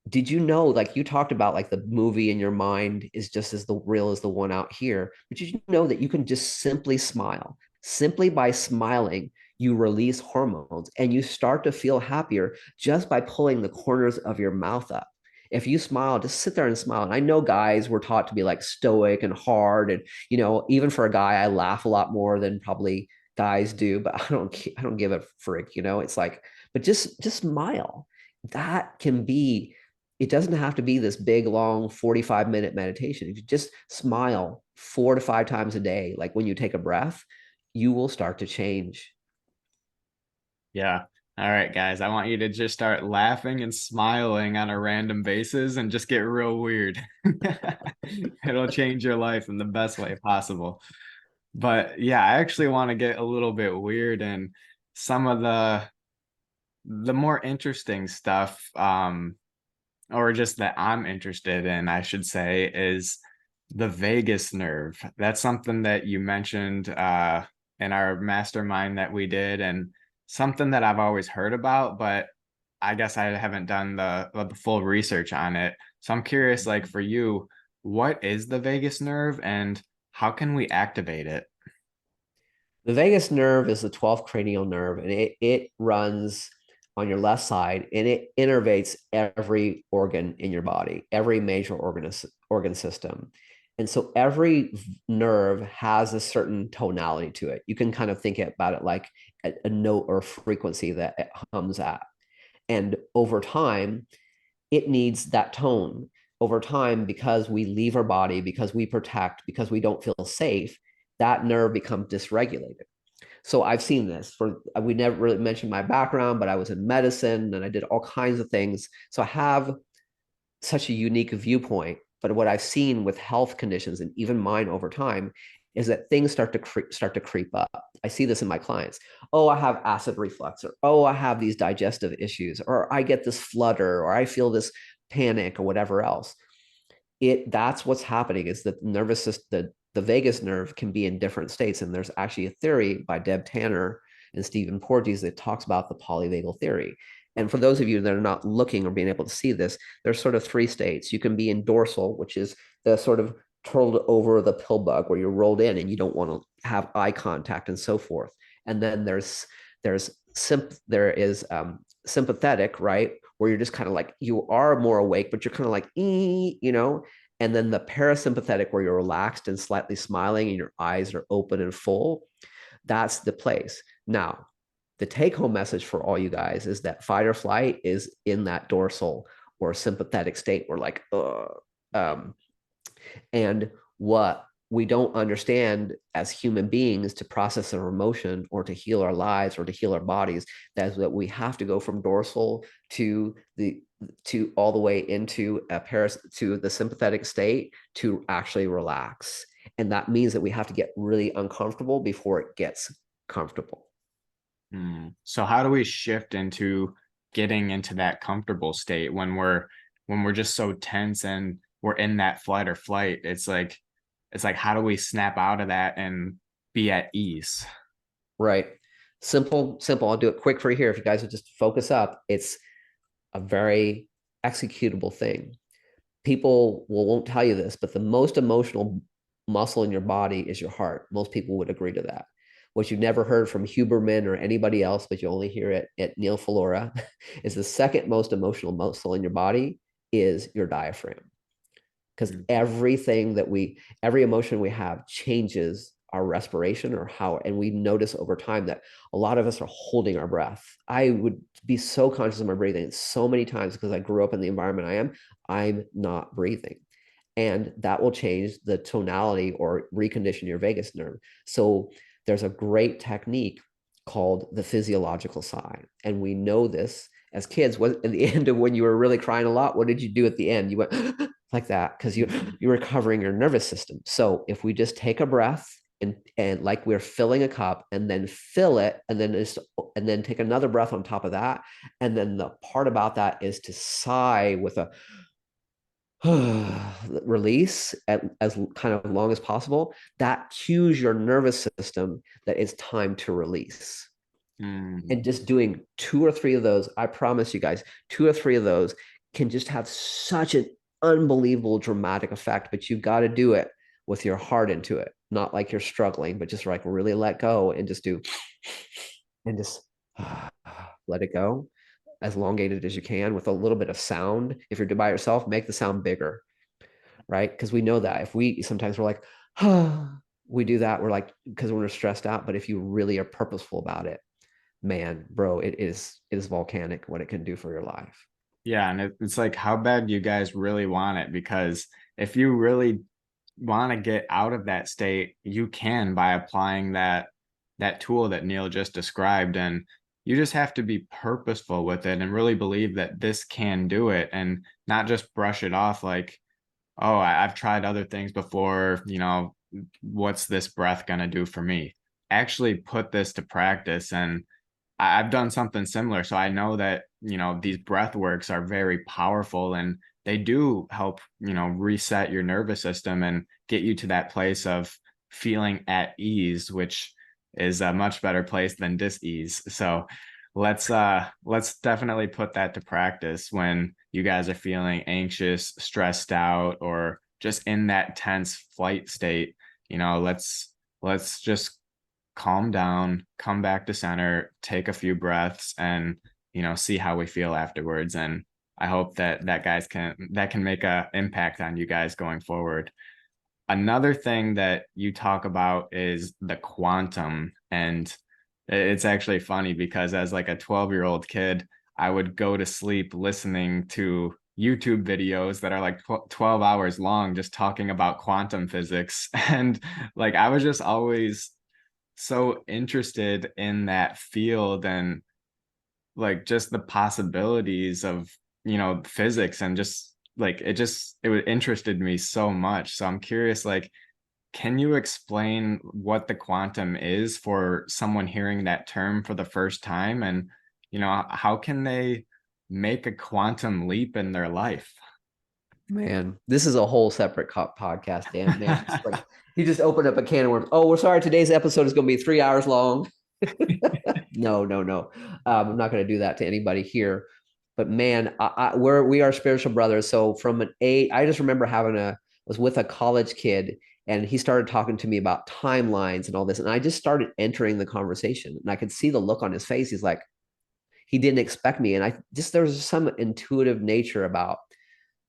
Did you know, like you talked about, like the movie in your mind is just as the real as the one out here, but did you know that you can just simply smile? Simply by smiling, you release hormones and you start to feel happier just by pulling the corners of your mouth up. If you smile, just sit there and smile. And I know guys were taught to be like stoic and hard, and even for a guy, I laugh a lot more than probably guys do, but I don't give a frick. It's like, but just smile. That can be, it doesn't have to be this big, long 45-minute meditation. If you just smile 4 to 5 times a day, like when you take a breath, you will start to change. Yeah. All right, guys. I want you to just start laughing and smiling on a random basis and just get real weird. It'll change your life in the best way possible. But yeah, I actually want to get a little bit weird, and some of the more interesting stuff, or just that I'm interested in, I should say, is the vagus nerve. That's something that you mentioned in our mastermind that we did, and something that I've always heard about, but I guess I haven't done the full research on it. So I'm curious, like for you, what is the vagus nerve and how can we activate it? The vagus nerve is the 12th cranial nerve, and it runs on your left side, and it innervates every organ in your body, every major organ system. And so every nerve has a certain tonality to it. You can kind of think about it like a note or frequency that it hums at. And over time, it needs that tone. Over time, because we leave our body, because we protect, because we don't feel safe, that nerve becomes dysregulated. So I've seen this. We never really mentioned my background, but I was in medicine and I did all kinds of things. So I have such a unique viewpoint. But what I've seen with health conditions, and even mine over time, is that things start to creep up. I see this in my clients. Oh, I have acid reflux, or oh, I have these digestive issues, or I get this flutter, or I feel this panic, or whatever else. That's what's happening, is the nervous system, the vagus nerve can be in different states. And there's actually a theory by Deb Tanner and Stephen Porges that talks about the polyvagal theory. And for those of you that are not looking or being able to see this, there's sort of three states. You can be in dorsal, which is the sort of turtled over the pill bug, where you're rolled in and you don't want to have eye contact and so forth. And then there is sympathetic, right, where you're just kind of like, you are more awake, but you're kind of like, and then the parasympathetic, where you're relaxed and slightly smiling and your eyes are open and full. That's the place. Now, the take home message for all you guys is that fight or flight is in that dorsal or sympathetic state. We're like, um, and what we don't understand as human beings, to process our emotion or to heal our lives or to heal our bodies, that we have to go from dorsal to all the way into to the sympathetic state to actually relax. And that means that we have to get really uncomfortable before it gets comfortable. So how do we shift into getting into that comfortable state when we're just so tense and we're in that flight or flight? It's like it's like, how do we snap out of that and be at ease? Right. Simple. I'll do it quick for you here. If you guys would just focus up, it's a very executable thing. People won't tell you this, but the most emotional muscle in your body is your heart. Most people would agree to that. What you've never heard from Huberman or anybody else, but you only hear it at Neal Phalora, is the second most emotional muscle in your body is your diaphragm. Because every emotion we have changes our respiration or how, and we notice over time that a lot of us are holding our breath. I would be so conscious of my breathing so many times because I grew up in the environment I'm not breathing. And that will change the tonality or recondition your vagus nerve. So there's a great technique called the physiological sigh. And we know this as kids. What at the end of when you were really crying a lot, what did you do at the end? You went like that because you were covering your nervous system. So if we just take a breath and like we're filling a cup and then fill it and then take another breath on top of that, and then the part about that is to sigh with a release as kind of long as possible. That cues your nervous system that it's time to release. And just doing 2 or 3 of those, I promise you guys, 2 or 3 of those can just have such an unbelievable dramatic effect. But you've got to do it with your heart into it, not like you're struggling, but just like really let go and just do and just let it go as elongated as you can with a little bit of sound. If you're by yourself, make the sound bigger, right? Because we know that if we sometimes we're like, we do that, we're like, because we're stressed out. But if you really are purposeful about it, man, bro, it is volcanic what it can do for your life. Yeah, and it's like, how bad do you guys really want it? Because if you really want to get out of that state, you can by applying that tool that Neal just described. And you just have to be purposeful with it and really believe that this can do it, and not just brush it off like, oh, I've tried other things before, what's this breath gonna do for me? Actually put this to practice. And I've done something similar. So I know that, these breath works are very powerful, and they do help, reset your nervous system and get you to that place of feeling at ease, which is a much better place than dis-ease. So let's definitely put that to practice when you guys are feeling anxious, stressed out, or just in that tense flight state. Let's just calm down, come back to center, take a few breaths, and see how we feel afterwards. And I hope that can make an impact on you guys going forward. Another thing that you talk about is the quantum. And it's actually funny because as like a 12-year-old kid, I would go to sleep listening to YouTube videos that are like 12 hours long, just talking about quantum physics. And like, I was just always so interested in that field, and like just the possibilities of physics, and just like it interested me so much. So I'm curious, like, can you explain what the quantum is for someone hearing that term for the first time, and how can they make a quantum leap in their life? Man, this is a whole separate podcast, Dan. Man, it's like you just opened up a can of worms. Oh, we're sorry. Today's episode is going to be 3 hours long. No, no, no. I'm not going to do that to anybody here. But man, we are spiritual brothers. So from an eight, I just remember was with a college kid, and he started talking to me about timelines and all this, and I just started entering the conversation, and I could see the look on his face. He's like, he didn't expect me, and there was some intuitive nature about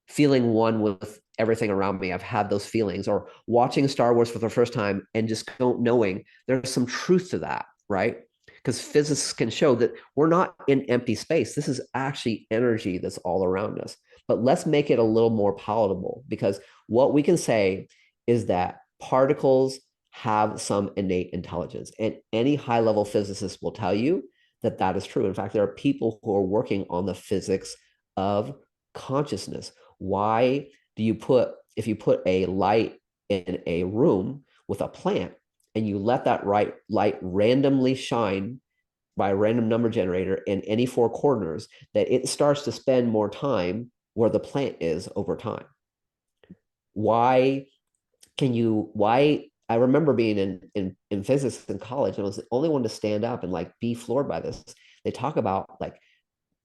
feeling one with everything around me. I've had those feelings, or watching Star Wars for the first time and just knowing there's some truth to that, right? Because physics can show that we're not in empty space. This is actually energy that's all around us. But let's make it a little more palatable, because what we can say is that particles have some innate intelligence. And any high level physicist will tell you that that is true. In fact, there are people who are working on the physics of consciousness. Why do if you put a light in a room with a plant and you let that light randomly shine by a random number generator in any 4 corners, that it starts to spend more time where the plant is over time? Why why I remember being in physics in college, and I was the only one to stand up and like be floored by this. They talk about like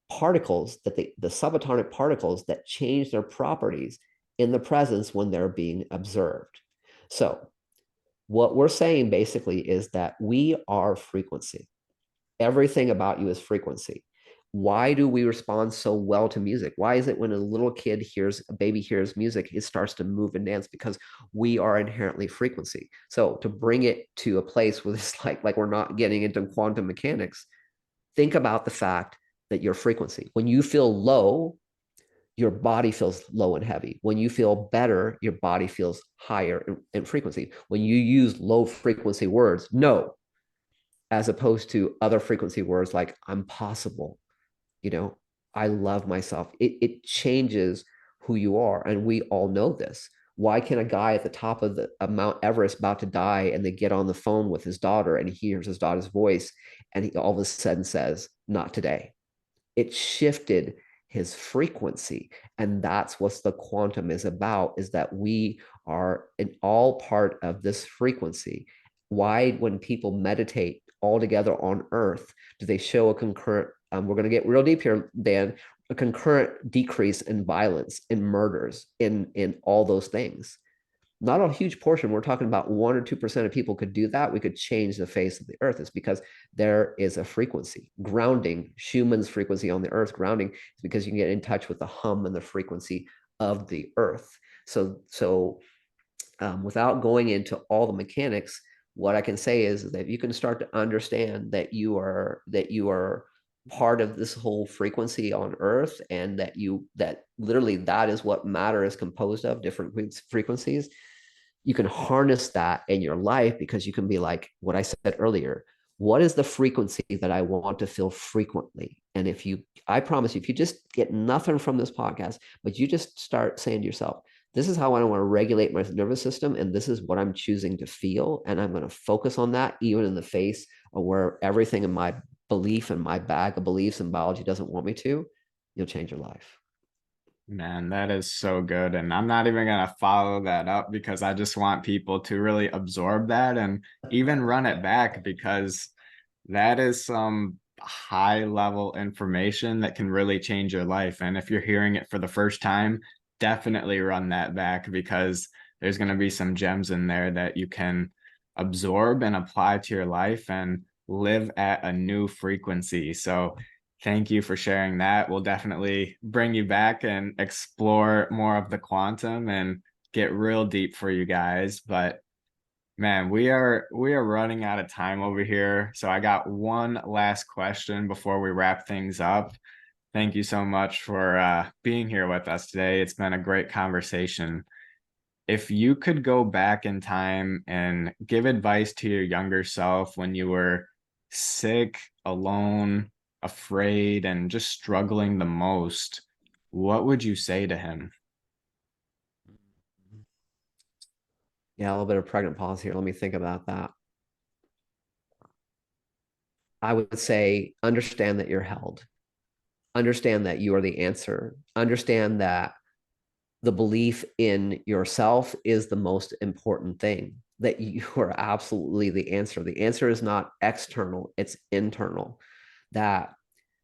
particles that the subatomic particles that change their properties in the presence when they're being observed. So what we're saying basically is that we are frequency. Everything about you is frequency. Why do we respond so well to music? Why is it when a baby hears music, it starts to move and dance? Because we are inherently frequency. So to bring it to a place where it's like we're not getting into quantum mechanics, think about the fact that your frequency, when you feel low, your body feels low and heavy. When you feel better, your body feels higher in frequency. When you use low frequency words, no, as opposed to other frequency words like I'm possible, you know, I love myself. It changes who you are. And we all know this. Why can a guy at the top of the of Mount Everest about to die and they get on the phone with his daughter and he hears his daughter's voice and he all of a sudden says, not today? It shifted his frequency. And that's what the quantum is about, is that we are in all part of this frequency. Why, when people meditate all together on earth, do they show a concurrent, we're going to get real deep here, Dan, a concurrent decrease in violence, in murders, in all those things? Not a huge portion. We're talking about 1 or 2% of people could do that. We could change the face of the earth. It's because there is a frequency grounding. Schumann's frequency on the earth grounding is because you can get in touch with the hum and the frequency of the earth. So without going into all the mechanics, what I can say is that you can start to understand that you are part of this whole frequency on earth, and that literally that is what matter is composed of, different frequencies. You can harness that in your life, because you can be like what I said earlier, what is the frequency that I want to feel frequently? And I promise you, if you just get nothing from this podcast, but you just start saying to yourself, this is how I want to regulate my nervous system, and this is what I'm choosing to feel, and I'm going to focus on that, even in the face of where everything in my belief and my bag of beliefs and biology doesn't want me to, you'll change your life. Man, that is so good. And I'm not even going to follow that up because I just want people to really absorb that and even run it back, because that is some high level information that can really change your life. And if you're hearing it for the first time, definitely run that back, because there's going to be some gems in there that you can absorb and apply to your life and live at a new frequency. So thank you for sharing that. We'll definitely bring you back and explore more of the quantum and get real deep for you guys. But man, we are running out of time over here. So I got one last question before we wrap things up. Thank you so much for being here with us today. It's been a great conversation. If you could go back in time and give advice to your younger self when you were sick, alone, afraid, and just struggling the most, what would you say to him? Yeah, a little bit of pregnant pause here. Let me think about that. I would say understand that you're held. Understand that you are the answer. Understand that the belief in yourself is the most important thing, that you are absolutely the answer. The answer is not external, it's internal. That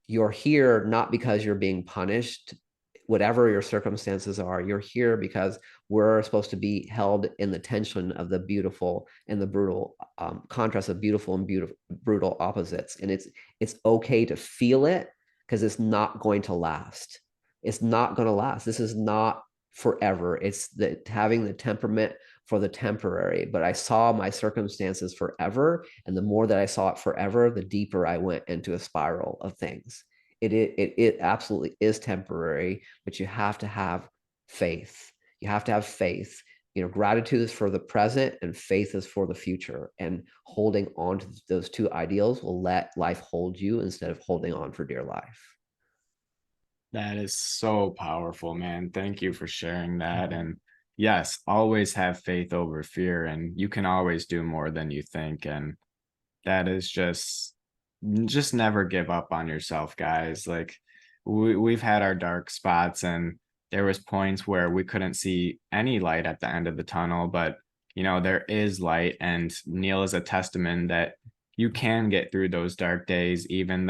you're here not because you're being punished, whatever your circumstances are, you're here because we're supposed to be held in the tension of the beautiful and the brutal, contrast of beautiful and brutal opposites. And it's okay to feel it, because it's not going to last. It's not going to last. This is not forever. It's having the temperament for the temporary. But I saw my circumstances forever, and the more that I saw it forever, the deeper I went into a spiral of things. It absolutely is temporary, but you have to have faith. You have to have faith. Gratitude is for the present and faith is for the future. And holding on to those two ideals will let life hold you instead of holding on for dear life. That is so powerful, man. Thank you for sharing that. And yes, always have faith over fear, and you can always do more than you think. And that is just never give up on yourself, guys. Like we've had our dark spots, and there was points where we couldn't see any light at the end of the tunnel, but there is light, and Neal is a testament that you can get through those dark days, even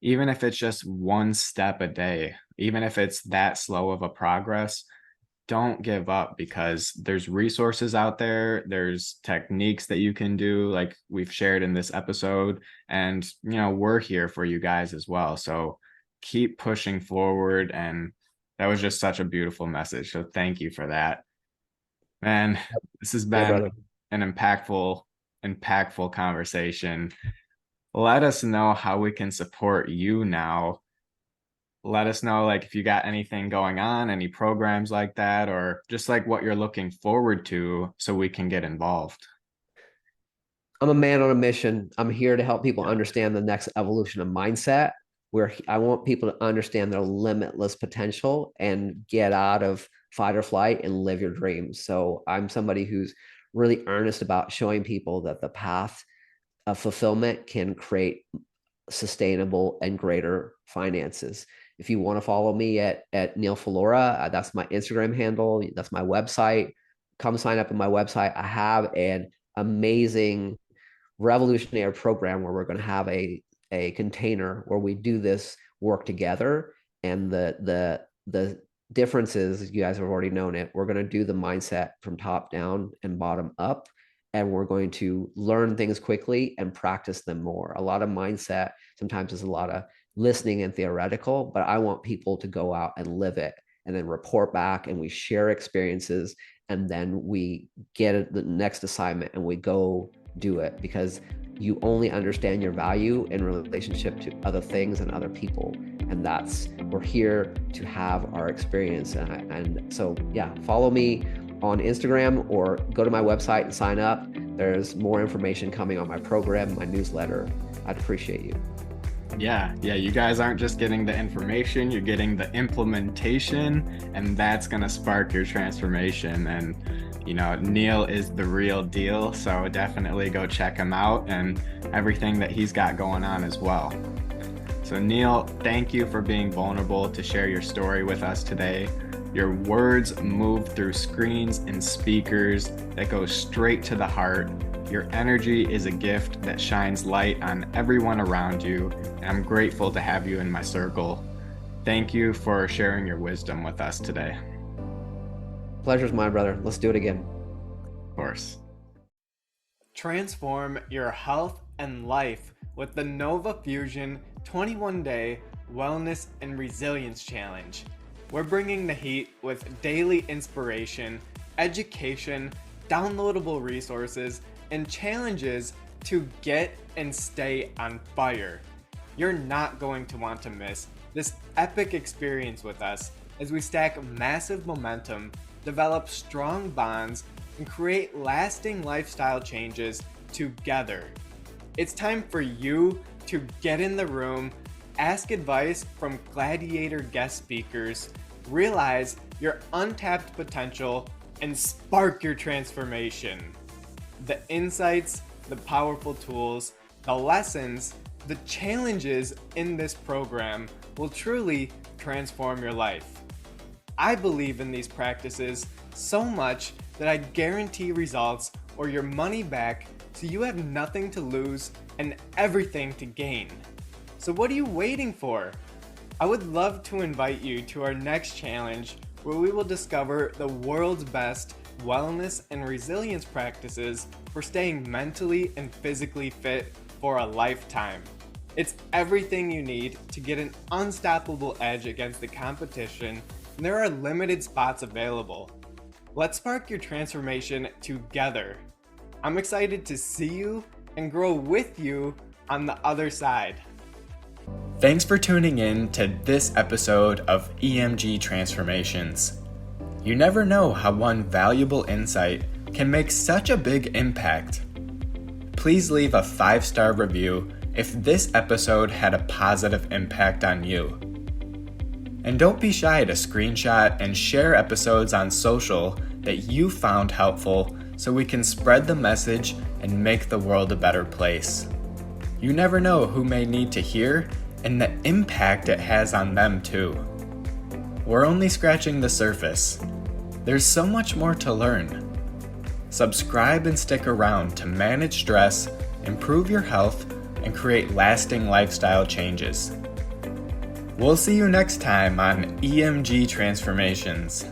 if it's just one step a day, even if it's that slow of a progress. Don't give up, because there's resources out there, there's techniques that you can do like we've shared in this episode, and we're here for you guys as well. So keep pushing forward. And that was just such a beautiful message, so thank you for that, man. This has Yeah, been brother. an impactful conversation. Let us know how we can support you now. Let us know, like, if you got anything going on, any programs like that, or just like what you're looking forward to, so we can get involved. I'm a man on a mission. I'm here to help people Yeah. understand the next evolution of mindset, where I want people to understand their limitless potential and get out of fight or flight and live your dreams. So I'm somebody who's really earnest about showing people that the path of fulfillment can create sustainable and greater finances. If you want to follow me at Neal Phalora, that's my Instagram handle. That's my website. Come sign up on my website. I have an amazing revolutionary program where we're going to have a container where we do this work together. And the difference is, you guys have already known it, we're going to do the mindset from top down and bottom up, and we're going to learn things quickly and practice them more. A lot of mindset sometimes is a lot of listening and theoretical, but I want people to go out and live it and then report back, and we share experiences, and then we get the next assignment and we go do it, because you only understand your value in relationship to other things and other people. And we're here to have our experience. And so, yeah, follow me on Instagram or go to my website and sign up. There's more information coming on my program, my newsletter. I'd appreciate you. Yeah, you guys aren't just getting the information, you're getting the implementation, and that's going to spark your transformation. And Neal is the real deal, so definitely go check him out and everything that he's got going on as well. So Neal, thank you for being vulnerable to share your story with us today. Your words move through screens and speakers that go straight to the heart. Your energy is a gift that shines light on everyone around you, and I'm grateful to have you in my circle. Thank you for sharing your wisdom with us today. Pleasure's mine, brother. Let's do it again. Of course. Transform your health and life with the Nova Fusion 21-day Wellness and Resilience Challenge. We're bringing the heat with daily inspiration, education, downloadable resources, and challenges to get and stay on fire. You're not going to want to miss this epic experience with us as we stack massive momentum, develop strong bonds, and create lasting lifestyle changes together. It's time for you to get in the room, ask advice from gladiator guest speakers, realize your untapped potential, and spark your transformation. The insights, the powerful tools, the lessons, the challenges in this program will truly transform your life. I believe in these practices so much that I guarantee results or your money back, so you have nothing to lose and everything to gain. So what are you waiting for? I would love to invite you to our next challenge, where we will discover the world's best wellness and resilience practices for staying mentally and physically fit for a lifetime. It's everything you need to get an unstoppable edge against the competition, and there are limited spots available. Let's spark your transformation together. I'm excited to see you and grow with you on the other side. Thanks for tuning in to this episode of EMG Transformations. You never know how one valuable insight can make such a big impact. Please leave a 5-star review if this episode had a positive impact on you. And don't be shy to screenshot and share episodes on social that you found helpful, so we can spread the message and make the world a better place. You never know who may need to hear and the impact it has on them too. We're only scratching the surface. There's so much more to learn. Subscribe and stick around to manage stress, improve your health, and create lasting lifestyle changes. We'll see you next time on EMG Transformations.